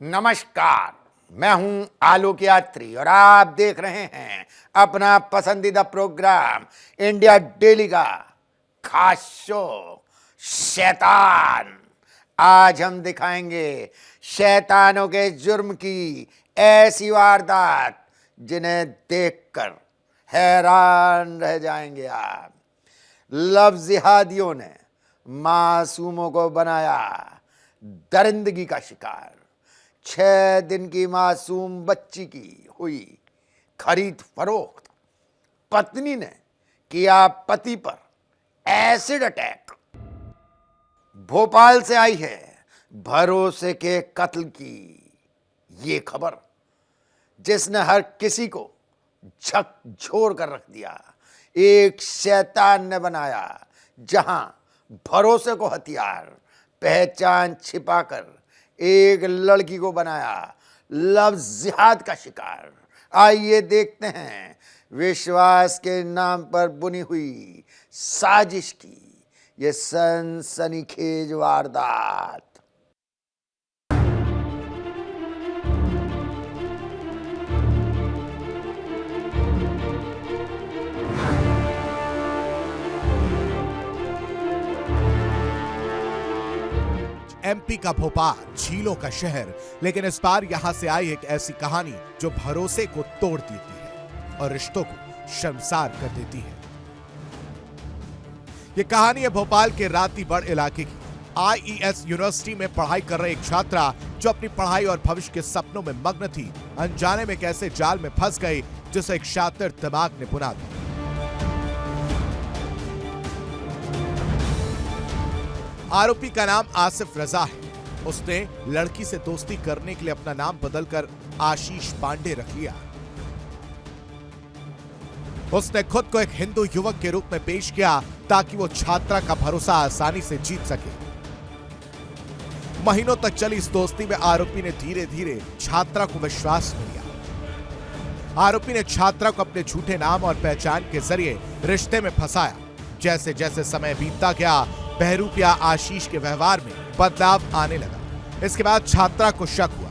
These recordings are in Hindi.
नमस्कार, मैं हूं आलोक यात्री और आप देख रहे हैं अपना पसंदीदा प्रोग्राम इंडिया डेली का खास शो शैतान। आज हम दिखाएंगे शैतानों के जुर्म की ऐसी वारदात जिन्हें देखकर हैरान रह जाएंगे आप। लफ्ज़ जिहादियों ने मासूमों को बनाया दरिंदगी का शिकार। 6 दिन की मासूम बच्ची की हुई खरीद फरोख्त। पत्नी ने किया पति पर एसिड अटैक। भोपाल से आई है भरोसे के कत्ल की ये खबर, जिसने हर किसी को झकझोर कर रख दिया। एक शैतान ने बनाया जहां भरोसे को हथियार, पहचान छिपाकर एक लड़की को बनाया लफ्ज़ जिहाद का शिकार। आइए देखते हैं विश्वास के नाम पर बुनी हुई साजिश की ये सनसनीखेज वारदात। एमपी का भोपाल, झीलों का शहर, लेकिन इस बार यहां से आई एक ऐसी कहानी जो भरोसे को तोड़ देती है और रिश्तों को शर्मसार कर देती है। यह कहानी है भोपाल के रातीबड़ इलाके की। आईईएस यूनिवर्सिटी में पढ़ाई कर रही एक छात्रा जो अपनी पढ़ाई और भविष्य के सपनों में मग्न थी, अनजाने में कैसे जाल में फंस गई जिसे एक शातिर दिमाग ने बुना दिया। आरोपी का नाम आसिफ रजा है। उसने लड़की से दोस्ती करने के लिए अपना नाम बदलकर आशीष पांडे रख लिया। उसने खुद को एक हिंदू युवक के रूप में पेश किया ताकि वो छात्रा का भरोसा आसानी से जीत सके। महीनों तक चली इस दोस्ती में आरोपी ने धीरे धीरे छात्रा को विश्वास में लिया। आरोपी ने छात्रा को अपने झूठे नाम और पहचान के जरिए रिश्ते में फंसाया। जैसे जैसे समय बीतता गया, बहरूपिया आशीष के व्यवहार में बदलाव आने लगा। इसके बाद छात्रा को शक हुआ।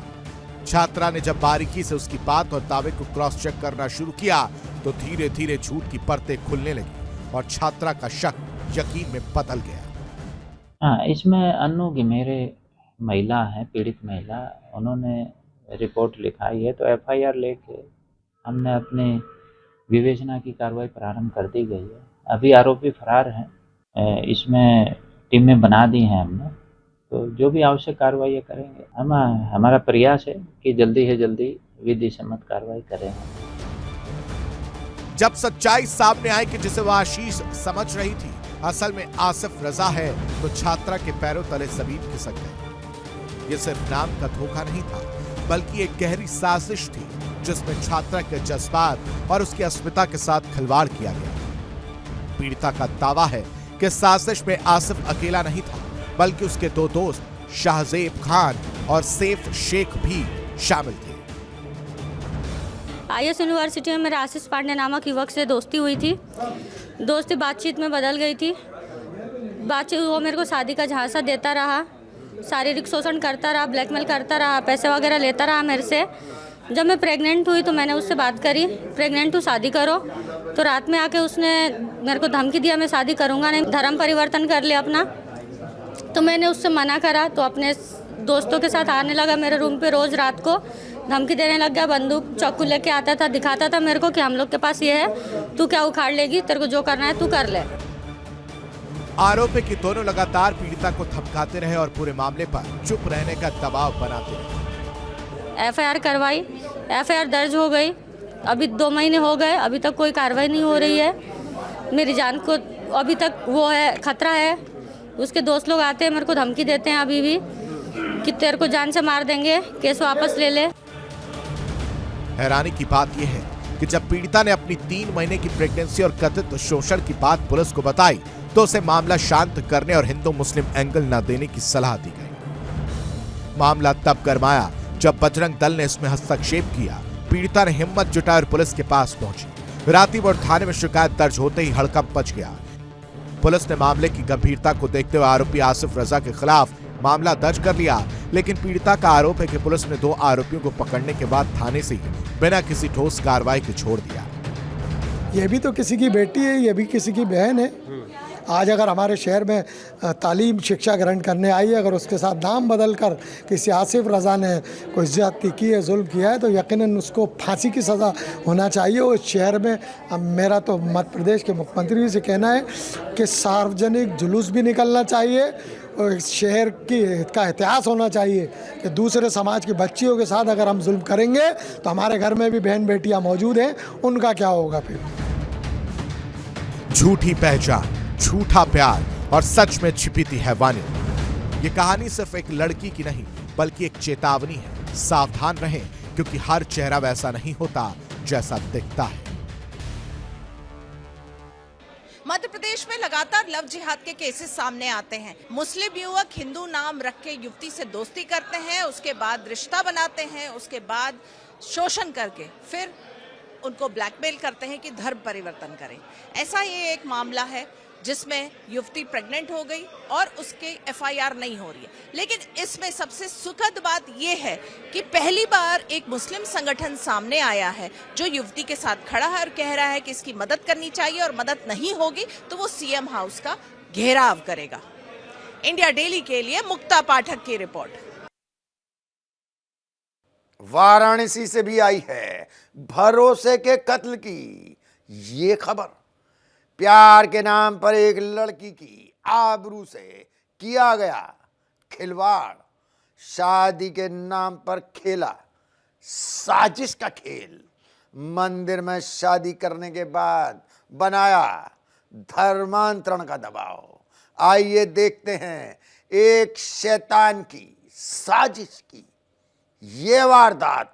छात्रा ने जब बारीकी से उसकी बात और दावे को क्रॉस चेक करना शुरू किया तो धीरे धीरे झूठ की परतें खुलने लगी और छात्रा का शक यकीन में बदल गया। इसमें अन्नू की मेरे महिला है, पीड़ित महिला, उन्होंने रिपोर्ट लिखाई है तो एफआईआर लेके हमने अपने विवेचना की कार्रवाई प्रारंभ कर दी गई है। अभी आरोपी फरार हैं। इसमें टीमें बना दी हैं हमने, तो जो भी आवश्यक कार्रवाई करेंगे। हमारा प्रयास है कि जल्दी से जल्दी विधि सम्मत कार्रवाई करें। जब सच्चाई सामने आई कि जिसे वह आशीष समझ रही थी असल में आसिफ रजा है, तो छात्रा के पैरों तले जमीन खिसक गई। ये सिर्फ नाम का धोखा नहीं था, बल्कि एक गहरी साजिश थी जिसमें छात्रा के जज्बात और उसकी अस्मिता के साथ खिलवाड़ किया गया। पीड़िता का दावा है कि साजिश में आसिफ अकेला नहीं था, बल्कि उसके 2 दोस्त शाहजेब खान और सैफ शेख भी शामिल थे। आईएएस यूनिवर्सिटी में मेरे आशीष पांडे नामक युवक से दोस्ती हुई थी। दोस्ती बातचीत में बदल गई थी। बातचीत वो मेरे को शादी का झांसा देता रहा, शारीरिक शोषण करता रहा, ब्लैकमेल करता रहा, पैसे वगैरह लेता रहा मेरे से। जब मैं प्रेग्नेंट हुई तो मैंने उससे बात करी, प्रेग्नेंट हूँ शादी करो। तो रात में आके उसने मेरे को धमकी दिया, मैं शादी करूँगा नहीं, धर्म परिवर्तन कर ले अपना। तो मैंने उससे मना करा तो अपने दोस्तों के साथ आने लगा मेरे रूम पे। रोज़ रात को धमकी देने लग गया, बंदूक चाकू लेके आता था, दिखाता था मेरे को कि हम लोग के पास ये है, तू क्या उखाड़ लेगी, तेरे को जो करना है तू कर ले। आरोपी की दोनों लगातार पीड़िता को धमकाते रहे और पूरे मामले पर चुप रहने का दबाव बनाते रहे। एफआईआर करवाई, एफआईआर दर्ज हो गई। अभी 2 महीने हो गए, अभी तक कोई कार्रवाई नहीं हो रही है। मेरी जान को अभी तक वो है, खतरा है। उसके दोस्त लोग आते हैं, मेरे को धमकी देते हैं अभी भी कि तेरे को जान से मार देंगे, केस वापस ले ले। हैरानी की बात यह है कि जब पीड़िता ने अपनी 3 महीने की प्रेगनेंसी और कथित शोषण की बात पुलिस को बताई तो उसे मामला शांत करने और हिंदू मुस्लिम एंगल न देने की सलाह दी गई। मामला तब गरमाया जब बजरंग दल ने इसमें हस्तक्षेप किया। पीड़िता ने हिम्मत जुटाई और पुलिस के पास पहुंची। रातीबड़ थाने में शिकायत दर्ज होते ही हड़कंप मच गया। पुलिस ने मामले की गंभीरता को देखते हुए आरोपी आसिफ रजा के खिलाफ मामला दर्ज कर लिया, लेकिन पीड़िता का आरोप है कि पुलिस ने 2 आरोपियों को पकड़ने के बाद थाने से ही बिना किसी ठोस कार्रवाई के छोड़ दिया। ये भी तो किसी की बेटी है, ये भी किसी की बहन है। आज अगर हमारे शहर में तालीम शिक्षा ग्रहण करने आई है, अगर उसके साथ नाम बदल कर किसी आसिफ रज़ा ने कोई ज्यादती की है, जुल्म किया है, तो यकीनन उसको फांसी की सज़ा होना चाहिए। उस शहर में मेरा तो मध्य प्रदेश के मुख्यमंत्री से कहना है कि सार्वजनिक जुलूस भी निकलना चाहिए और शहर का इतिहास होना चाहिए कि दूसरे समाज की बच्चियों के साथ अगर हम जुल्म करेंगे तो हमारे घर में भी बहन बेटियां मौजूद हैं, उनका क्या होगा फिर। झूठी पहचान, झूठा प्यार और सच में छिपी थी हैवानियत। ये कहानी सिर्फ एक लड़की की नहीं बल्कि एक चेतावनी है। सावधान रहें, क्योंकि हर चेहरा वैसा नहीं होता जैसा दिखता है। मध्य प्रदेश में लगातार लव जिहाद के केसेस सामने आते हैं। मुस्लिम युवक हिंदू नाम रख के युवती से दोस्ती करते हैं, उसके बाद रिश्ता बनाते हैं, उसके बाद शोषण करके फिर उनको ब्लैकमेल करते हैं कि धर्म परिवर्तन करें। ऐसा ये एक मामला है जिसमें युवती प्रेग्नेंट हो गई और उसके एफआईआर नहीं हो रही है। लेकिन इसमें सबसे सुखद बात यह है कि पहली बार एक मुस्लिम संगठन सामने आया है जो युवती के साथ खड़ा है और कह रहा है कि इसकी मदद करनी चाहिए और मदद नहीं होगी तो वो सीएम हाउस का घेराव करेगा। इंडिया डेली के लिए मुक्ता पाठक की रिपोर्ट। वाराणसी से भी आई है भरोसे के कत्ल की ये खबर। प्यार के नाम पर एक लड़की की आबरू से किया गया खिलवाड़। शादी के नाम पर खेला साजिश का खेल। मंदिर में शादी करने के बाद बनाया धर्मांतरण का दबाव। आइए देखते हैं एक शैतान की साजिश की ये वारदात।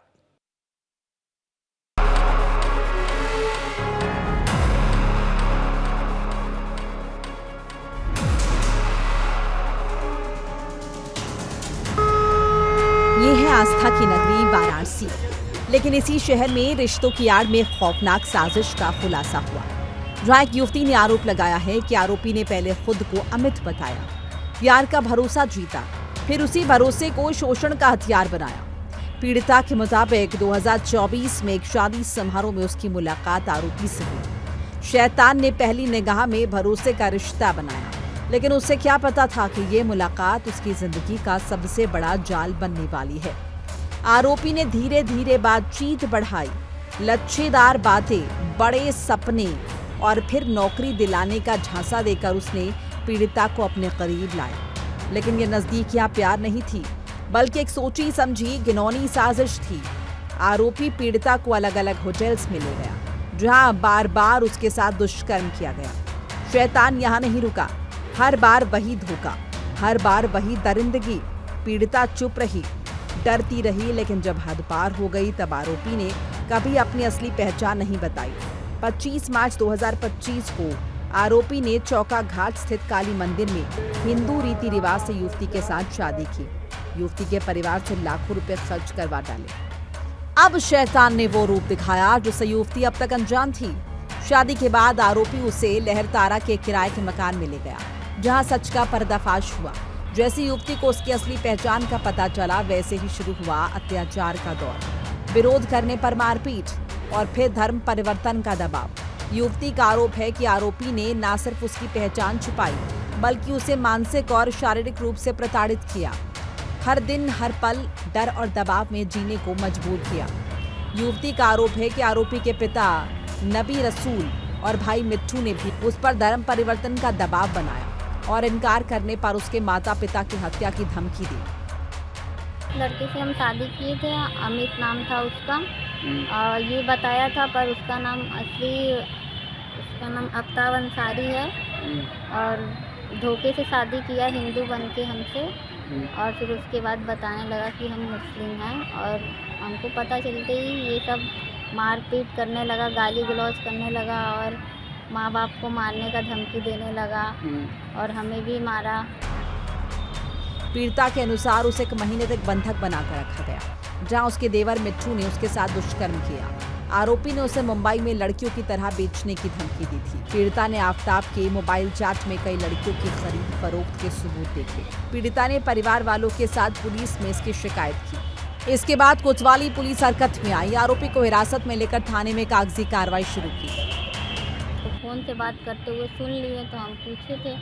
ये है आस्था की नगरी वाराणसी। लेकिन इसी शहर में रिश्तों की आड़ में खौफनाक साजिश का खुलासा हुआ, जहां एक युवती ने आरोप लगाया है कि आरोपी ने पहले खुद को अमित बताया, प्यार का भरोसा जीता, फिर उसी भरोसे को शोषण का हथियार बनाया। पीड़िता के मुताबिक 2024 में एक शादी समारोह में उसकी मुलाकात आरोपी से हुई। शैतान ने पहली निगाह में भरोसे का रिश्ता बनाया, लेकिन उसे क्या पता था कि ये मुलाकात उसकी जिंदगी का सबसे बड़ा जाल बनने वाली है। आरोपी ने धीरे धीरे बातचीत बढ़ाई, लच्छेदार बातें, बड़े सपने और फिर नौकरी दिलाने का झांसा देकर उसने पीड़िता को अपने करीब लाया। लेकिन ये नजदीकियां प्यार नहीं थी, बल्कि एक सोची समझी घिनौनी साजिश थी। आरोपी पीड़िता को अलग अलग होटल्स में ले गया, जहां बार बार उसके साथ दुष्कर्म किया गया। शैतान यहाँ नहीं रुका, हर बार वही धोखा, हर बार वही दरिंदगी। पीड़िता चुप रही, डरती रही, लेकिन जब हद पार हो गई तब आरोपी ने कभी अपनी असली पहचान नहीं बताई। 25 मार्च 2025 को आरोपी ने चौका घाट स्थित काली मंदिर में हिंदू रीति रिवाज से युवती के साथ शादी की। युवती के परिवार से लाखों रुपए खर्च करवा डाले। अब शैतान ने वो रूप दिखाया जिससे युवती अब तक अनजान थी। शादी के बाद आरोपी उसे लहरतारा के किराए के मकान में ले गया, जहां सच का पर्दाफाश हुआ। जैसे युवती को उसकी असली पहचान का पता चला, वैसे ही शुरू हुआ अत्याचार का दौर। विरोध करने पर मारपीट और फिर धर्म परिवर्तन का दबाव। युवती का आरोप है कि आरोपी ने न सिर्फ उसकी पहचान छुपाई, बल्कि उसे मानसिक और शारीरिक रूप से प्रताड़ित किया। हर दिन हर पल डर और दबाव में जीने को मजबूर किया। युवती का आरोप है कि आरोपी के पिता नबी रसूल और भाई मिट्ठू ने भी उस पर धर्म परिवर्तन का दबाव बनाया और इनकार करने पर उसके माता पिता की हत्या की धमकी दी। लड़के से हम शादी किए थे, अमित नाम था उसका, और ये बताया था, पर उसका नाम आफ्ताब अंसारी है। और धोखे से शादी किया हिंदू बन के हमसे, और फिर उसके बाद बताने लगा कि हम मुस्लिम हैं। और हमको पता चलते ही ये सब मारपीट करने लगा, गाली गलौज करने लगा और माँ बाप को मारने का धमकी देने लगा और हमें भी मारा। पीड़िता के अनुसार उसे 1 महीने तक बंधक बनाकर रखा गया, जहां उसके देवर मिट्ठू ने उसके साथ दुष्कर्म किया। आरोपी ने उसे मुंबई में लड़कियों की तरह बेचने की धमकी दी थी। पीड़िता ने आफ्ताब के मोबाइल चैट में कई लड़कियों की खरीद फरोख्त के सबूत देखे। पीड़िता ने परिवार वालों के साथ पुलिस में इसकी शिकायत की। इसके बाद कोतवाली पुलिस हरकत में आई। आरोपी को हिरासत में लेकर थाने में कागजी कार्रवाई शुरू की। तो फ़ोन से बात करते हुए सुन लिए तो हम पूछे थे,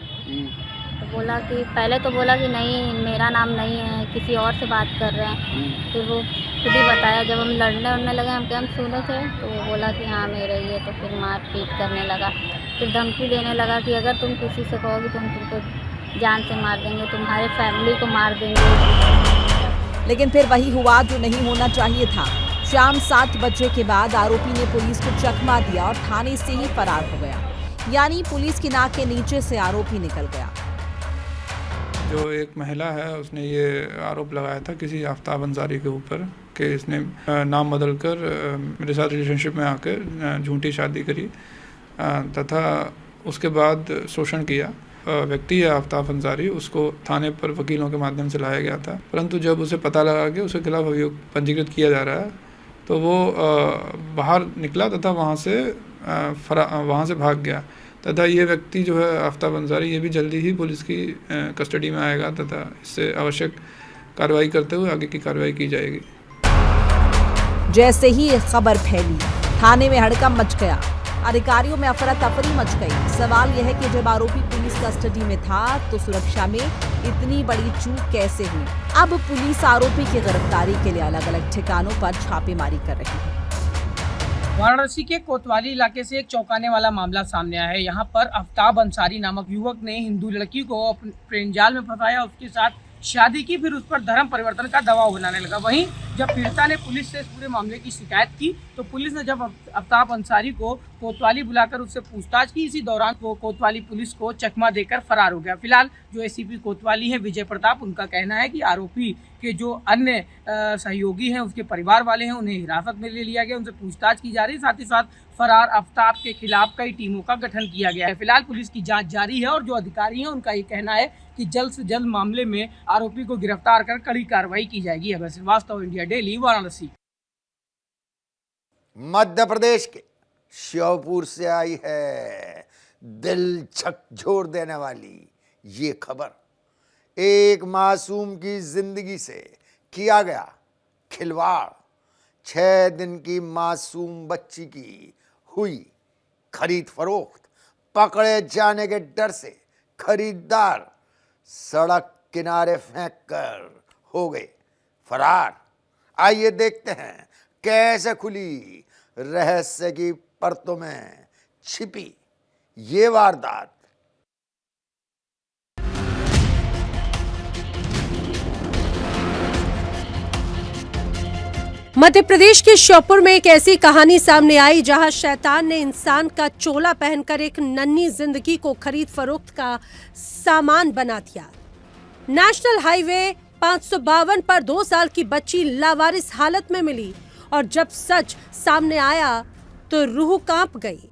तो बोला कि पहले तो बोला कि नहीं मेरा नाम नहीं है, किसी और से बात कर रहे हैं। फिर वो खुद ही बताया, जब हम लड़ने उड़ने लगे हम सुने थे तो वो बोला कि हाँ मेरा ही है। तो फिर मारपीट करने लगा, फिर धमकी देने लगा कि अगर तुम किसी से कहोगे तो हम तुमको जान से मार देंगे, तुम्हारे फैमिली को मार देंगे। लेकिन फिर वही हुआ जो नहीं होना चाहिए था। शाम 7 बजे के बाद आरोपी ने पुलिस को चकमा दिया और थाने से ही फरार हो गया। यानी पुलिस की नाक के नीचे से आरोपी निकल गया। जो एक महिला है उसने ये आरोप लगाया था किसी आफ्ताब अंसारी के ऊपर कि इसने नाम बदलकर मेरे साथ रिलेशनशिप में आकर झूठी शादी करी तथा उसके बाद शोषण किया। व्यक्ति है आफ्ताब अंसारी, उसको थाने पर वकीलों के माध्यम से लाया गया था, परंतु जब उसे पता लगा कि उसके खिलाफ अभियोग पंजीकृत किया जा रहा है तो वो बाहर निकला तथा वहाँ से भाग गया। तथा ये व्यक्ति जो है आफ्ताब अंसारी, ये भी जल्दी ही पुलिस की कस्टडी में आएगा तथा इससे आवश्यक कार्रवाई करते हुए आगे की कार्रवाई की जाएगी। जैसे ही ये खबर फैली, थाने में हड़कंप मच गया। अधिकारियों में अफरा तफरी मच गई। सवाल यह है कि जब आरोपी पुलिस कस्टडी में था तो सुरक्षा में इतनी बड़ी चूक कैसे हुई? अब पुलिस आरोपी की गिरफ्तारी के लिए अलग अलग ठिकानों पर छापेमारी कर रही है। वाराणसी के कोतवाली इलाके से एक चौंकाने वाला मामला सामने आया है। यहाँ पर आफ्ताब अंसारी नामक युवक ने हिंदू लड़की को अपने प्रेम जाल में फंसाया, उसके साथ शादी की, फिर उस पर धर्म परिवर्तन का दबाव बनाने लगा। वहीं जब पीड़िता ने पुलिस से इस पूरे मामले की शिकायत की तो पुलिस ने जब आफ्ताब अंसारी को कोतवाली बुलाकर उससे पूछताछ की, इसी दौरान वो कोतवाली पुलिस को चकमा देकर फरार हो गया। फिलहाल जो एसीपी कोतवाली है विजय प्रताप, उनका कहना है कि आरोपी के जो अन्य सहयोगी हैं, उसके परिवार वाले हैं, उन्हें हिरासत में ले लिया गया, उनसे पूछताछ की जा रही है। साथ ही साथ फरार आफ्ताब के खिलाफ कई टीमों का गठन किया गया है। फिलहाल पुलिस की जांच जारी है और जो अधिकारी हैं उनका ये कहना है कि जल्द से जल्द मामले में आरोपी को गिरफ्तार कर कड़ी कार्रवाई की जाएगी। अभय श्रीवास्तव, इंडिया डेली, वाराणसी। मध्य प्रदेश के श्योपुर से आई है दिल झकझोर देने वाली ये खबर। एक मासूम की जिंदगी से किया गया खिलवाड़। 6 दिन की मासूम बच्ची की हुई खरीद फरोख्त। पकड़े जाने के डर से खरीदार सड़क किनारे फेंक कर हो गए फरार। आइए देखते हैं कैसे खुली रहस्य की परतों में छिपी ये वारदात। मध्य प्रदेश के श्योपुर में एक ऐसी कहानी सामने आई जहां शैतान ने इंसान का चोला पहनकर एक नन्ही जिंदगी को खरीद फरोख्त का सामान बना दिया। नेशनल हाईवे 552 पर 2 साल की बच्ची लावारिस हालत में मिली और जब सच सामने आया तो रूह कांप गई।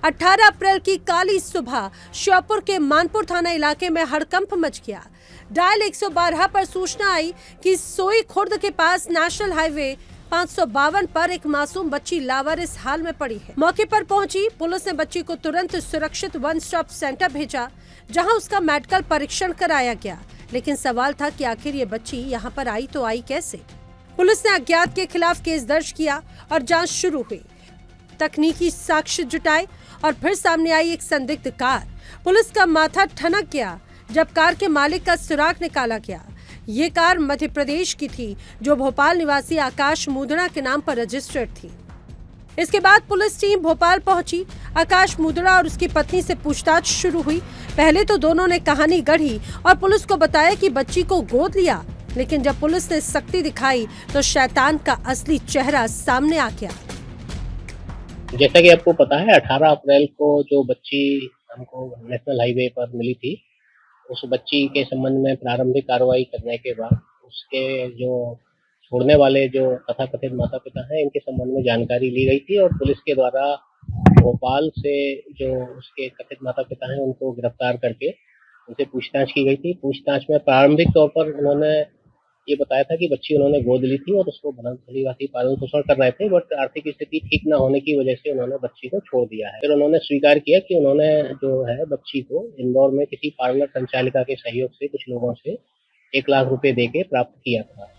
18 अप्रैल की काली सुबह श्योपुर के मानपुर थाना इलाके में हड़कंप मच गया। डायल 112 पर सूचना आई कि सोई खुर्द के पास नेशनल हाईवे 552 पर एक मासूम बच्ची लावारिस हाल में पड़ी है। मौके पर पहुंची पुलिस ने बच्ची को तुरंत सुरक्षित वन स्टॉप सेंटर भेजा, जहां उसका मेडिकल परीक्षण कराया गया। लेकिन सवाल था कि आखिर ये बच्ची यहां पर आई तो आई कैसे? पुलिस ने अज्ञात के खिलाफ केस दर्ज किया और जांच शुरू हुई। तकनीकी साक्ष्य जुटाए और फिर सामने आई एक संदिग्ध कार। पुलिस का माथा ठनक गया जब कार के मालिक का सुराग निकाला गया। ये कार मध्य प्रदेश की थी, जो भोपाल निवासी आकाश मुदड़ा के नाम पर रजिस्टर्ड थी। इसके बाद पुलिस टीम भोपाल पहुंची। आकाश मुदड़ा और उसकी पत्नी से पूछताछ शुरू हुई। पहले तो दोनों ने कहानी गढ़ी और पुलिस को बताया कि बच्ची को गोद लिया, लेकिन जब पुलिस ने सख्ती दिखाई तो शैतान का असली चेहरा सामने आ गया। जैसा कि आपको पता है 18 अप्रैल को जो बच्ची हमको नेशनल हाईवे पर मिली थी, उस बच्ची के संबंध में प्रारंभिक कार्रवाई करने के बाद उसके जो छोड़ने वाले जो तथाकथित माता पिता हैं, इनके संबंध में जानकारी ली गई थी और पुलिस के द्वारा भोपाल से जो उसके कथित माता पिता हैं उनको गिरफ्तार करके उनसे पूछताछ की गई थी। पूछताछ में प्रारंभिक तौर पर उन्होंने ये बताया था कि बच्ची उन्होंने गोद ली थी और उसको भली भांति पालन पोषण कर रहे थे, बट आर्थिक स्थिति ठीक न होने की वजह से उन्होंने बच्ची को छोड़ दिया है। फिर उन्होंने स्वीकार किया कि उन्होंने जो है बच्ची को इंदौर में किसी पार्लर संचालिका के सहयोग से कुछ लोगों से 1 लाख रुपए देके प्राप्त किया था।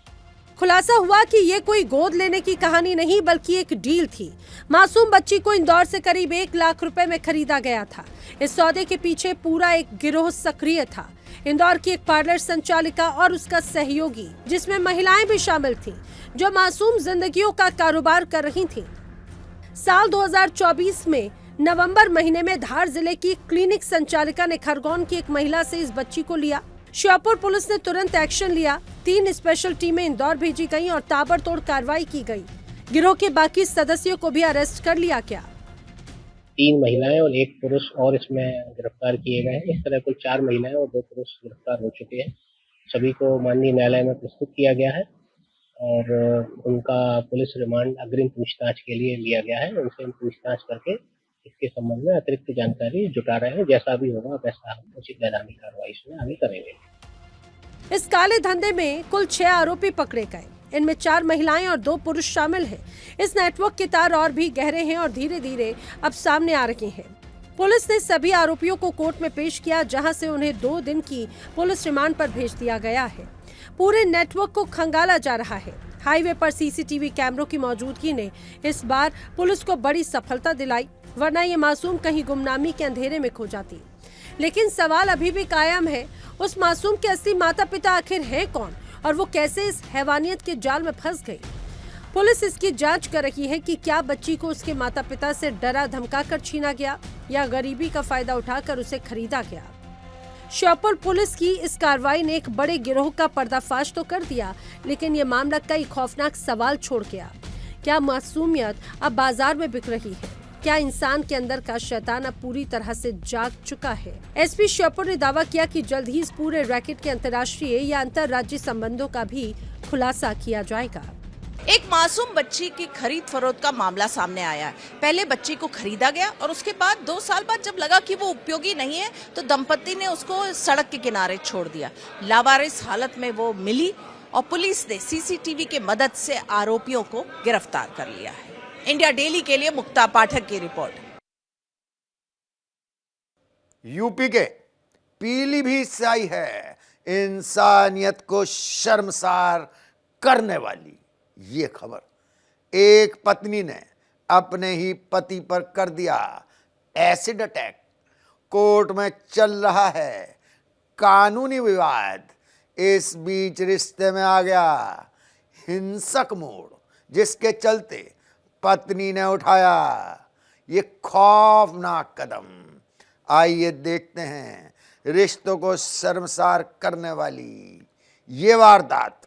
खुलासा हुआ कि ये कोई गोद लेने की कहानी नहीं बल्कि एक डील थी। मासूम बच्ची को इंदौर से करीब 1 लाख रुपए में खरीदा गया था। इस सौदे के पीछे पूरा एक गिरोह सक्रिय था। इंदौर की एक पार्लर संचालिका और उसका सहयोगी, जिसमें महिलाएं भी शामिल थीं, जो मासूम जिंदगियों का कारोबार कर रही थीं। साल 2024 में नवंबर महीने में धार जिले की क्लिनिक संचालिका ने खरगोन की एक महिला से इस बच्ची को लिया। श्योपुर पुलिस ने तुरंत एक्शन लिया। 3 स्पेशल टीमें इंदौर भेजी गईं और ताबड़तोड़ कार्रवाई की गई। गिरोह के बाकी सदस्यों को भी अरेस्ट कर लिया गया। 3 महिलाएं और 1 पुरुष और इसमें गिरफ्तार किए गए हैं। इस तरह कुल 4 महिलाएं और 2 पुरुष गिरफ्तार हो चुके हैं। सभी को माननीय न्यायालय में प्रस्तुत किया गया है और उनका पुलिस रिमांड अग्रिम पूछताछ के लिए लिया गया है। उनसे हम पूछताछ करके इसके संबंध में अतिरिक्त जानकारी जुटा रहे हैं। जैसा भी होगा वैसा हम उचित वैधानिक कार्रवाई इसमें आगे करेंगे। इस काले धंधे में कुल 6 आरोपी पकड़े गए। इनमें 4 महिलाएं और 2 पुरुष शामिल हैं। इस नेटवर्क के तार और भी गहरे हैं और धीरे धीरे अब सामने आ रहे हैं। पुलिस ने सभी आरोपियों को कोर्ट में पेश किया, जहां से उन्हें 2 दिन की पुलिस रिमांड पर भेज दिया गया है। पूरे नेटवर्क को खंगाला जा रहा है। हाईवे पर सीसीटीवी कैमरों की मौजूदगी ने इस बार पुलिस को बड़ी सफलता दिलाई, वरना ये मासूम कहीं गुमनामी के अंधेरे में खो जाती। लेकिन सवाल अभी भी कायम है, उस मासूम के असली माता पिता आखिर है कौन और वो कैसे इस हैवानियत के जाल में फंस गई। पुलिस इसकी जांच कर रही है कि क्या बच्ची को उसके माता पिता से डरा धमका कर छीना गया या गरीबी का फायदा उठाकर उसे खरीदा गया। श्योपुर पुलिस की इस कार्रवाई ने एक बड़े गिरोह का पर्दाफाश तो कर दिया, लेकिन ये मामला कई खौफनाक सवाल छोड़ गया। क्या मासूमियत अब बाजार में बिक रही है? क्या इंसान के अंदर का शैतान अब पूरी तरह से जाग चुका है? एसपी श्योपुर ने दावा किया कि जल्द ही इस पूरे रैकेट के अंतर्राष्ट्रीय या अंतर्राज्यीय संबंधों का भी खुलासा किया जाएगा। एक मासूम बच्ची की खरीद फरोख्त का मामला सामने आया है। पहले बच्ची को खरीदा गया और उसके बाद 2 साल बाद जब लगा कि वो उपयोगी नहीं है तो दंपति ने उसको सड़क के किनारे छोड़ दिया। लावारिस हालत में वो मिली और पुलिस ने सीसीटीवी की मदद से आरोपियों को गिरफ्तार कर लिया है। इंडिया डेली के लिए मुक्ता पाठक की रिपोर्ट। यूपी के पीलीभीत से आई है इंसानियत को शर्मसार करने वाली ये खबर। एक पत्नी ने अपने ही पति पर कर दिया एसिड अटैक। कोर्ट में चल रहा है कानूनी विवाद। इस बीच रिश्ते में आ गया हिंसक मोड़, जिसके चलते पत्नी ने उठाया ये खौफनाक कदम। आइए देखते हैं रिश्तों को शर्मसार करने वाली ये वारदात।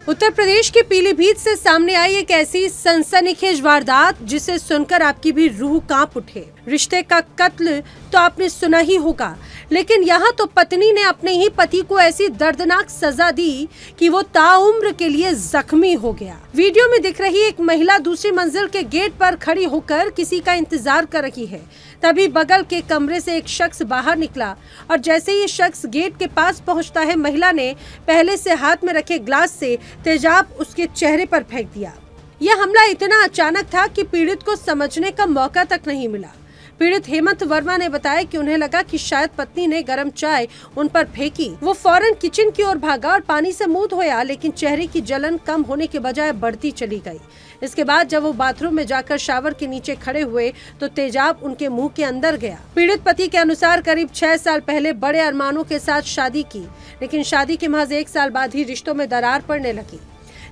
उत्तर प्रदेश के पीलीभीत से सामने आई एक ऐसी सनसनीखेज वारदात जिसे सुनकर आपकी भी रूह कांप उठे। रिश्ते का कत्ल तो आपने सुना ही होगा, लेकिन यहाँ तो पत्नी ने अपने ही पति को ऐसी दर्दनाक सजा दी कि वो ताउम्र के लिए जख्मी हो गया। वीडियो में दिख रही एक महिला दूसरी मंजिल के गेट पर खड़ी होकर किसी का इंतजार कर रही है। तभी बगल के कमरे से एक शख्स बाहर निकला और जैसे ये शख्स गेट के पास पहुंचता है, महिला ने पहले से हाथ में रखे ग्लास से तेजाब उसके चेहरे पर फेंक दिया। यह हमला इतना अचानक था कि पीड़ित को समझने का मौका तक नहीं मिला। पीड़ित हेमंत वर्मा ने बताया कि उन्हें लगा कि शायद पत्नी ने गर्म चाय उन पर फेंकी। वो फौरन किचन की ओर भागा और पानी से मुंह धोया, लेकिन चेहरे की जलन कम होने के बजाय बढ़ती चली गई। इसके बाद जब वो बाथरूम में जाकर शावर के नीचे खड़े हुए तो तेजाब उनके मुंह के अंदर गया। पीड़ित पति के अनुसार करीब 6 साल पहले बड़े अरमानों के साथ शादी की, लेकिन शादी के महज 1 साल बाद ही रिश्तों में दरार पड़ने लगी।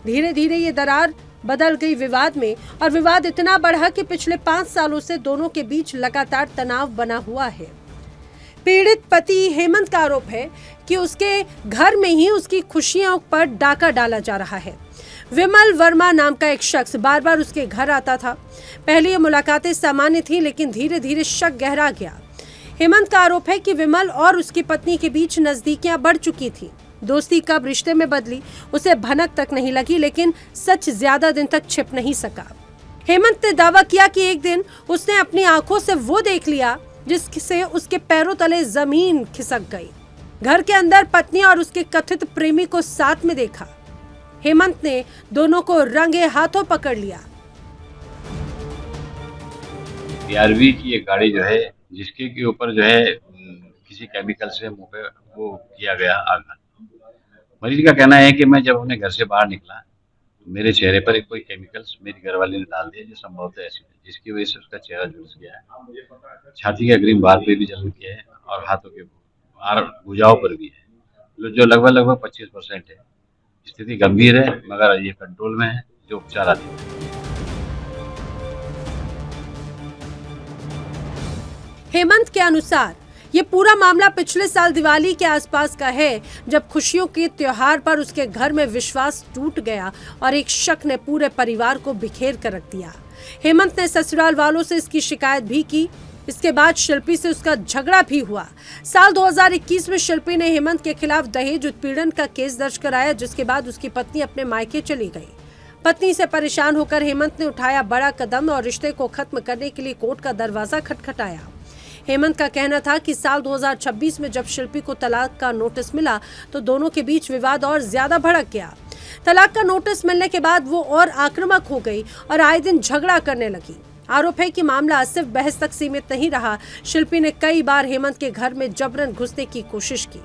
धीरे धीरे ये दरार बदल गई विवाद में, और विवाद इतना बढ़ा कि पिछले 5 सालों से दोनों के बीच लगातार तनाव बना हुआ है। पीड़ित पति हेमंत का आरोप है कि उसके घर में ही उसकी खुशियों पर डाका डाला जा रहा है। विमल वर्मा नाम का एक शख्स बार बार उसके घर आता था। पहले ये मुलाकातें सामान्य थी, लेकिन धीरे धीरे शक गहरा गया। हेमंत का आरोप है कि विमल और उसकी पत्नी के बीच नजदीकियां बढ़ चुकी थी। दोस्ती कब रिश्ते में बदली उसे भनक तक नहीं लगी, लेकिन सच ज्यादा दिन तक छिप नहीं सका। हेमंत ने दावा किया कि एक दिन उसने अपनी आंखों से वो देख लिया जिससे उसके पैरों तले जमीन खिसक गई। घर के अंदर पत्नी और उसके कथित प्रेमी को साथ में देखा। हेमंत ने दोनों को रंगे हाथों पकड़ लिया। BRV की एक गाड़ी जो है, जिसके के ऊपर जो है किसी केमिकल से मुंह पे वो किया गया आघात। मरीज का कहना है कि मैं जब अपने घर से बाहर निकला तो मेरे चेहरे पर कोई केमिकल्स मेरी घरवाली ने डाल दिया, जो संभवतः एसिड है, जिसकी वजह से उसका चेहरा झुलस गया है। छाती के अग्रिम भाग पे भी जलन किया है और हाथों के भुजाओं पर भी है, जो लगभग 25% है। स्थिति गंभीर है, मगर ये कंट्रोल में है, जो उपचाराधीन है। हेमंत के अनुसार ये पूरा मामला पिछले साल दिवाली के आसपास का है, जब खुशियों के त्योहार पर उसके घर में विश्वास टूट गया और एक शक ने पूरे परिवार को बिखेर कर रख दिया। हेमंत ने ससुराल वालों से इसकी शिकायत भी की। इसके बाद शिल्पी से उसका झगड़ा भी हुआ। साल 2021 में शिल्पी ने हेमंत के खिलाफ दहेज उत्पीड़न का केस दर्ज कराया, जिसके बाद उसकी पत्नी अपने मायके चली गई। पत्नी से परेशान होकर हेमंत ने उठाया बड़ा कदम और रिश्ते को खत्म करने के लिए कोर्ट का दरवाजा खटखटाया। हेमंत का कहना था कि साल 2026 में जब शिल्पी को तलाक का नोटिस मिला तो दोनों के बीच विवाद और ज्यादा भड़क गया। तलाक का नोटिस मिलने के बाद वो और आक्रामक हो गई और आए दिन झगड़ा करने लगी। आरोप है कि मामला सिर्फ बहस तक सीमित नहीं रहा। शिल्पी ने कई बार हेमंत के घर में जबरन घुसने की कोशिश की।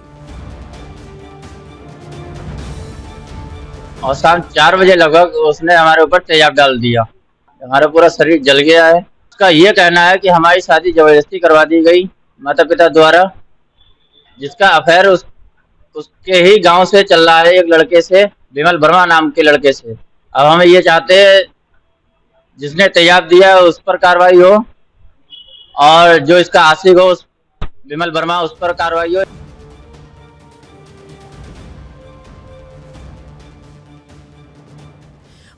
और शाम 4 बजे लगभग उसने हमारे ऊपर तेजाब डाल दिया। हमारा पूरा शरीर जल गया है। उसका ये कहना है कि हमारी शादी जबरदस्ती करवा दी गई माता पिता द्वारा, जिसका अफेयर उसके ही गांव से चल रहा है, एक लड़के से, विमल वर्मा नाम के लड़के से। अब हम ये चाहते हैं जिसने तेजाब दिया उस पर कार्रवाई हो और जो इसका आशिक हो विमल वर्मा, उस पर कार्रवाई हो।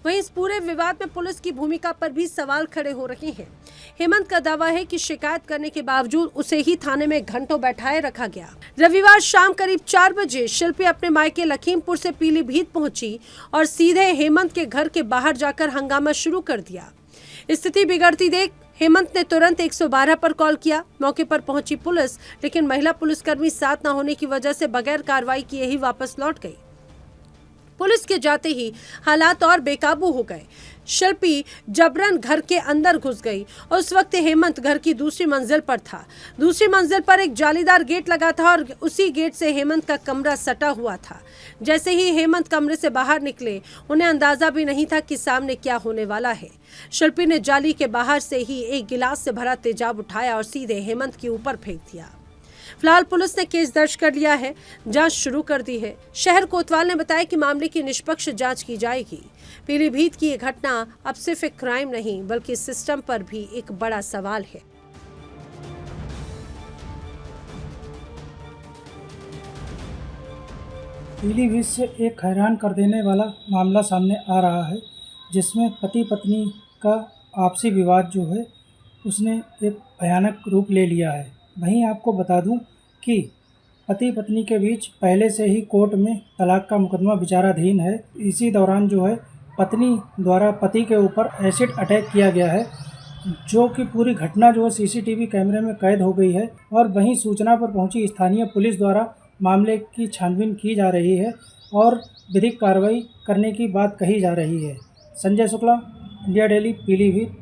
वहीं इस पूरे विवाद में पुलिस की भूमिका पर भी सवाल खड़े हो रहे हैं। हेमंत का दावा है कि शिकायत करने के बावजूद उसे ही थाने में घंटों बैठाए रखा गया। रविवार शाम करीब 4 बजे शिल्पी अपने मायके लखीमपुर से पीलीभीत पहुंची और सीधे हेमंत के घर के बाहर जाकर हंगामा शुरू कर दिया। स्थिति बिगड़ती देख हेमंत ने तुरंत 112 पर कॉल किया। मौके पर पहुंची पुलिस, लेकिन महिला पुलिसकर्मी साथ न होने की वजह से बगैर कार्रवाई किए ही वापस लौट गई। पुलिस के जाते ही हालात और बेकाबू हो गए। शिल्पी जबरन घर के अंदर घुस गई और उस वक्त हेमंत घर की दूसरी मंजिल पर था। दूसरी मंजिल पर एक जालीदार गेट लगा था और उसी गेट से हेमंत का कमरा सटा हुआ था। जैसे ही हेमंत कमरे से बाहर निकले, उन्हें अंदाजा भी नहीं था कि सामने क्या होने वाला है। शिल्पी ने जाली के बाहर से ही एक गिलास से भरा तेजाब उठाया और सीधे हेमंत के ऊपर फेंक दिया। फिलहाल पुलिस ने केस दर्ज कर लिया है, जांच शुरू कर दी है। शहर कोतवाल ने बताया कि मामले की निष्पक्ष जांच की जाएगी। पीलीभीत की ये घटना अब सिर्फ एक क्राइम नहीं बल्कि सिस्टम पर भी एक बड़ा सवाल है। पीलीभीत से एक हैरान कर देने वाला मामला सामने आ रहा है, जिसमें पति पत्नी का आपसी विवाद जो है उसने एक भयानक रूप ले लिया है। वहीं आपको बता दूं कि पति पत्नी के बीच पहले से ही कोर्ट में तलाक का मुकदमा विचाराधीन है। इसी दौरान जो है पत्नी द्वारा पति के ऊपर एसिड अटैक किया गया है, जो कि पूरी घटना जो है सीसीटीवी कैमरे में कैद हो गई है। और वहीं सूचना पर पहुंची स्थानीय पुलिस द्वारा मामले की छानबीन की जा रही है और विधिक कार्रवाई करने की बात कही जा रही है। Sanjay Shukla, India daily, Pilibhit.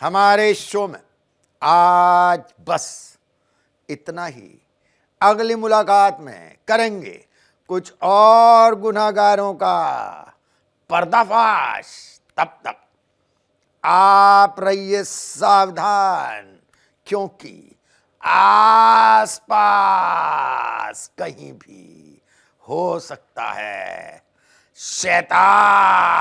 हमारे शो में आज बस इतना ही। अगली मुलाकात में करेंगे कुछ और गुनहगारों का पर्दाफाश। तब तक आप रहिए सावधान, क्योंकि आसपास कहीं भी हो सकता है शैतान।